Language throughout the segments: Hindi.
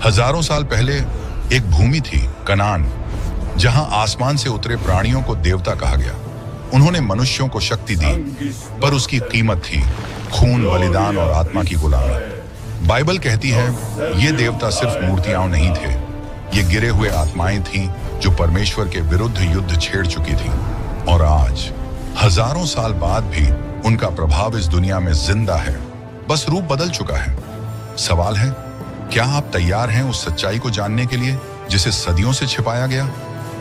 हजारों साल पहले एक भूमि थी, कनान, जहां आसमान से उतरे प्राणियों को देवता कहा गया। उन्होंने मनुष्यों को शक्ति दी, पर उसकी कीमत थी खून, बलिदान और आत्मा की गुलामी। बाइबल कहती है ये देवता सिर्फ मूर्तियां नहीं थे, ये गिरे हुए आत्माएं थीं जो परमेश्वर के विरुद्ध युद्ध छेड़ चुकी थीं। और आज हजारों साल बाद भी उनका प्रभाव इस दुनिया में जिंदा है, बस रूप बदल चुका है। सवाल है, क्या आप तैयार हैं उस सच्चाई को जानने के लिए जिसे सदियों से छिपाया गया?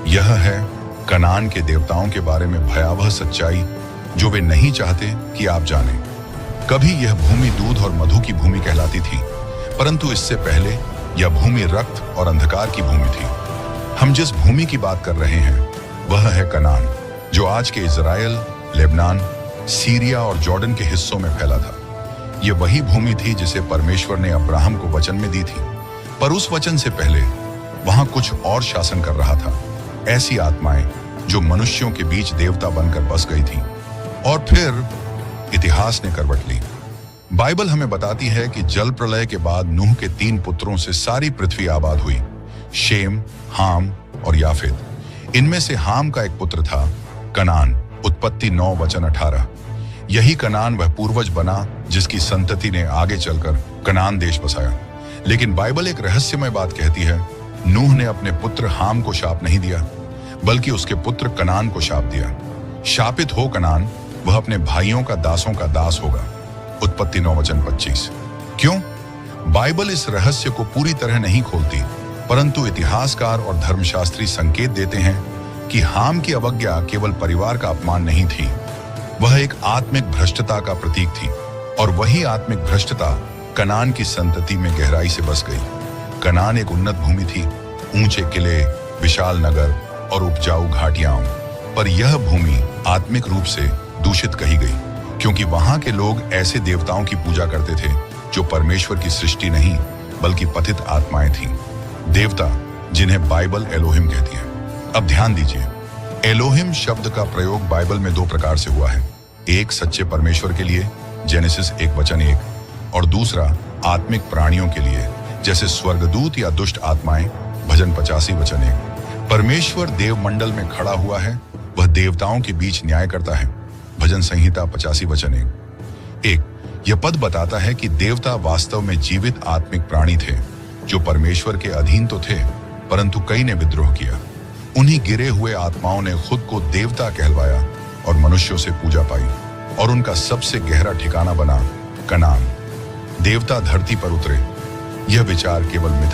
यह है कनान के देवताओं के बारे में भयावह सच्चाई जो वे नहीं चाहते कि आप जानें। कभी यह भूमि दूध और मधु की भूमि कहलाती थी, परंतु इससे पहले यह भूमि रक्त और अंधकार की भूमि थी। हम जिस भूमि की बात कर रहे हैं वह है कनान, जो आज के इजराइल, लेबनान, सीरिया और जॉर्डन के हिस्सों में फैला था। यह वही भूमि थी जिसे परमेश्वर ने अब्राहम को वचन में दी थी, पर उस वचन से पहले वहां कुछ और शासन कर रहा था। ऐसी आत्माएं जो मनुष्यों के बीच देवता बनकर बस गई थी। और फिर इतिहास ने करवट ली। बाइबल हमें बताती है कि जल प्रलय के बाद नूह के 3 पुत्रों से सारी पृथ्वी आबाद हुई, शेम, हाम और याफेत। इनमें से हाम का एक पुत्र था कनान, उत्पत्ति 9:18। यही कनान वह पूर्वज बना जिसकी संतति ने आगे चलकर कनान देश बसाया। लेकिन बाइबल एक रहस्यमय बात कहती है, नूह ने अपने पुत्र हाम को शाप नहीं दिया, बल्कि उसके पुत्र कनान को शाप दिया। शापित हो कनान, वह अपने भाइयों का दासों का दास होगा। उत्पत्ति 9:25। क्यों? बाइबल इस रहस्य को पूरी तरह नहीं खोलती, परंतु इतिहासकार और धर्मशास्त्री संकेत देते हैं कि हाम की अवज्ञा केवल परिवार का अपमान नहीं थी, वह एक आत्मिक भ्रष्टता का प्रतीक थी। और वही आत्मिक भ्रष्टता कनान की संतति में गहराई से बस गई। कनान एक उन्नत भूमि थी, ऊंचे किले, विशाल नगर और उपजाऊ घाटियां, पर यह भूमि आत्मिक रूप से दूषित कही गई, क्योंकि वहां के लोग ऐसे देवताओं की पूजा करते थे जो परमेश्वर की सृष्टि नहीं बल्कि पतित आत्माएं थीं। देवता जिन्हें बाइबल एलोहिम कहती है। अब ध्यान दीजिए, एलोहिम शब्द का प्रयोग बाइबल में 2 प्रकार से हुआ है। एक सच्चे परमेश्वर के लिए, जेनेसिस 1:1, और दूसरा आत्मिक प्राणियों के लिए, जैसे स्वर्गदूत या दुष्ट आत्माएं, भजन 85:1। परमेश्वर देवमंडल में खड़ा हुआ है, वह देवताओं के बीच न्याय करता है, भजन संहिता 85:1। यह पद बताता है कि देवता वास्तव में जीवित आत्मिक प्राणी थे जो परमेश्वर के अधीन तो थे, परंतु कई ने विद्रोह किया। उन्हीं गिरे हुए आत्माओं ने खुद को देवता कहलवाया और मनुष्यों से पूजा पाई, और उनका सबसे गहरा ठिकाना बना कनान। देवता धरती पर उतरे, यह विचार केवल मिथ